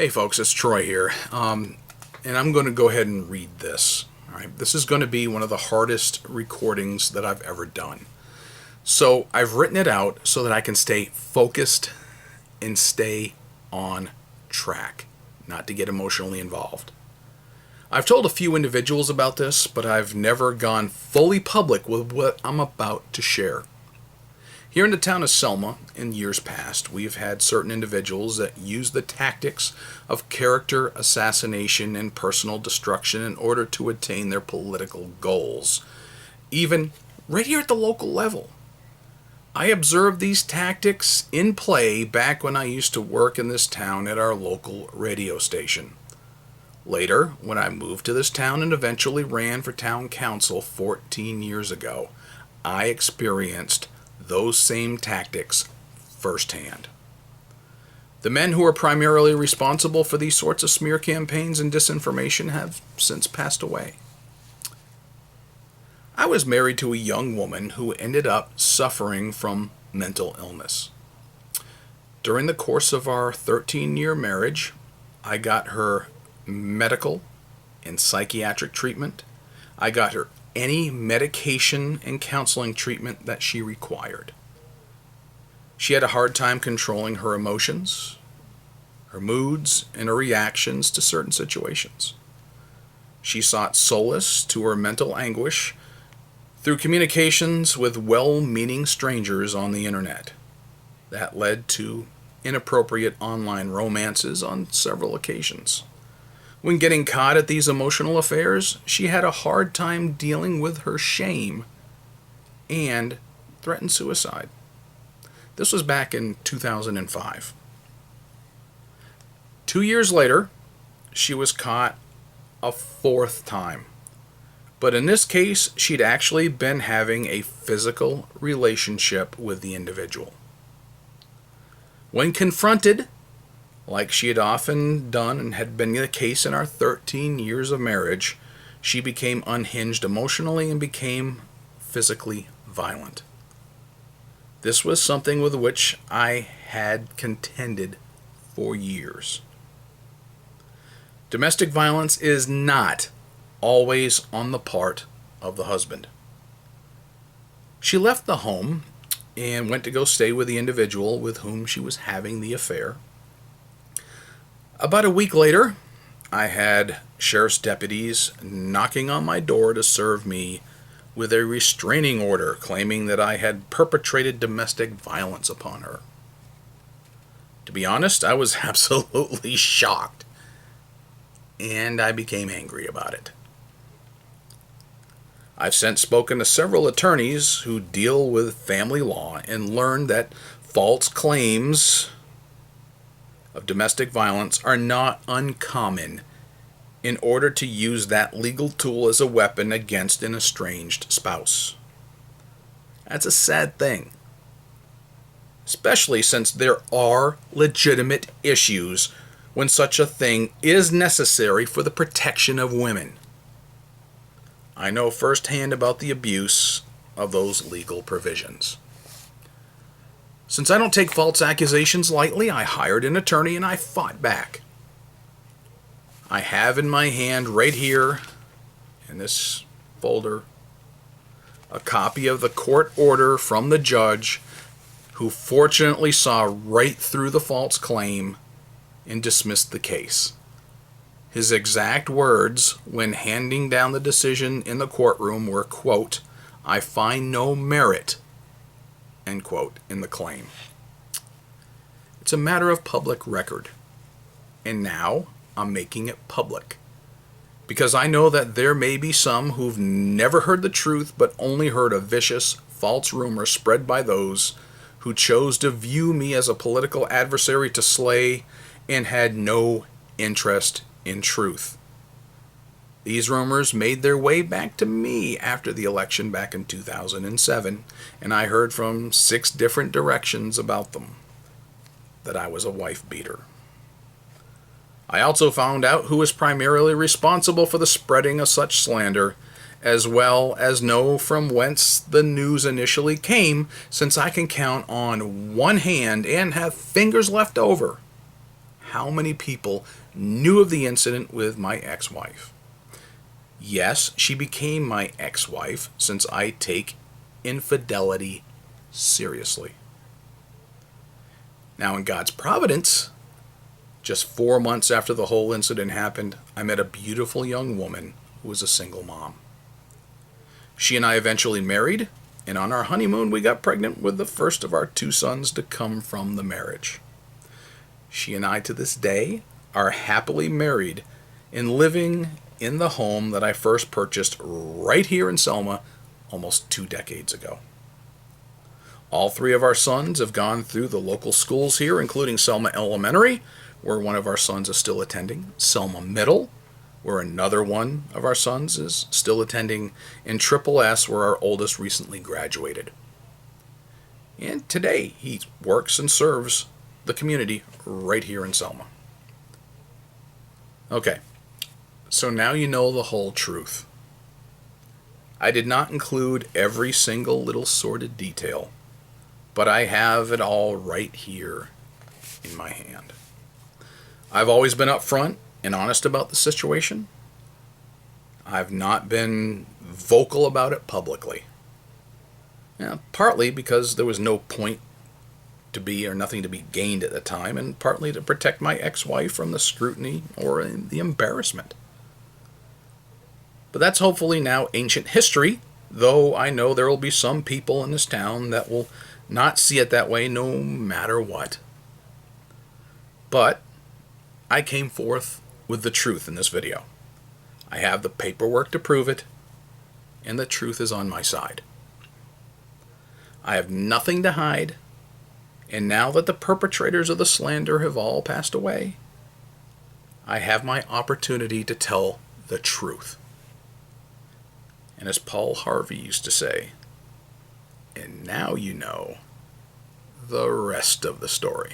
Hey folks, it's Troy here, and I'm going to go ahead and read this. All right, this is going to be one of the hardest recordings that I've ever done. So I've written it out so that I can stay focused and stay on track, not to get emotionally involved. I've told a few individuals about this, but I've never gone fully public with what I'm about to share. Here in the town of Selma, in years past, we've had certain individuals that use the tactics of character assassination and personal destruction in order to attain their political goals, even right here at the local level. I observed these tactics in play back when I used to work in this town at our local radio station. Later, when I moved to this town and eventually ran for town council 14 years ago, I experienced those same tactics firsthand. The men who are primarily responsible for these sorts of smear campaigns and disinformation have since passed away. I was married to a young woman who ended up suffering from mental illness. During the course of our 13-year marriage, I got her medical and psychiatric treatment. I got her any medication and counseling treatment that she required. She had a hard time controlling her emotions, her moods, and her reactions to certain situations. She sought solace to her mental anguish through communications with well-meaning strangers on the internet. That led to inappropriate online romances on several occasions. When getting caught at these emotional affairs, she had a hard time dealing with her shame and threatened suicide. This was back in 2005. 2 years later, she was caught a fourth time. But in this case, she'd actually been having a physical relationship with the individual. When confronted, like she had often done and had been the case in our 13 years of marriage, she became unhinged emotionally and became physically violent. This was something with which I had contended for years. Domestic violence is not always on the part of the husband. She left the home and went to go stay with the individual with whom she was having the affair. About a week later, I had sheriff's deputies knocking on my door to serve me with a restraining order claiming that I had perpetrated domestic violence upon her. To be honest, I was absolutely shocked, and I became angry about it. I've since spoken to several attorneys who deal with family law and learned that false claims of domestic violence are not uncommon in order to use that legal tool as a weapon against an estranged spouse. That's a sad thing, especially since there are legitimate issues when such a thing is necessary for the protection of women. I know firsthand about the abuse of those legal provisions. Since I don't take false accusations lightly, I hired an attorney and I fought back. I have in my hand right here, in this folder, a copy of the court order from the judge who fortunately saw right through the false claim and dismissed the case. His exact words when handing down the decision in the courtroom were, quote, "I find no merit," end quote, in the claim. It's a matter of public record. And now I'm making it public. Because I know that there may be some who've never heard the truth but only heard a vicious, false rumor spread by those who chose to view me as a political adversary to slay and had no interest in truth. These rumors made their way back to me after the election back in 2007, and I heard from 6 different directions about them that I was a wife beater. I also found out who was primarily responsible for the spreading of such slander, as well as know from whence the news initially came, since I can count on one hand and have fingers left over how many people knew of the incident with my ex-wife. Yes, she became my ex-wife since I take infidelity seriously. Now, in God's providence, just 4 months after the whole incident happened, I met a beautiful young woman who was a single mom. She and I eventually married, and on our honeymoon we got pregnant with the first of our 2 sons to come from the marriage. She and I to this day are happily married and living in the home that I first purchased right here in Selma almost 2 decades ago. All 3 of our sons have gone through the local schools here, including Selma Elementary, where one of our sons is still attending, Selma Middle, where another one of our sons is still attending, and Triple S, where our oldest recently graduated. And today he works and serves the community right here in Selma. Okay, so now you know the whole truth. I did not include every single little sordid detail, but I have it all right here in my hand. I've always been upfront and honest about the situation. I've not been vocal about it publicly. Partly because there was no point to be or nothing to be gained at the time, and partly to protect my ex-wife from the scrutiny or the embarrassment. But that's hopefully now ancient history, though I know there will be some people in this town that will not see it that way no matter what. But I came forth with the truth in this video. I have the paperwork to prove it, and the truth is on my side. I have nothing to hide, and now that the perpetrators of the slander have all passed away, I have my opportunity to tell the truth. And as Paul Harvey used to say, and now you know the rest of the story.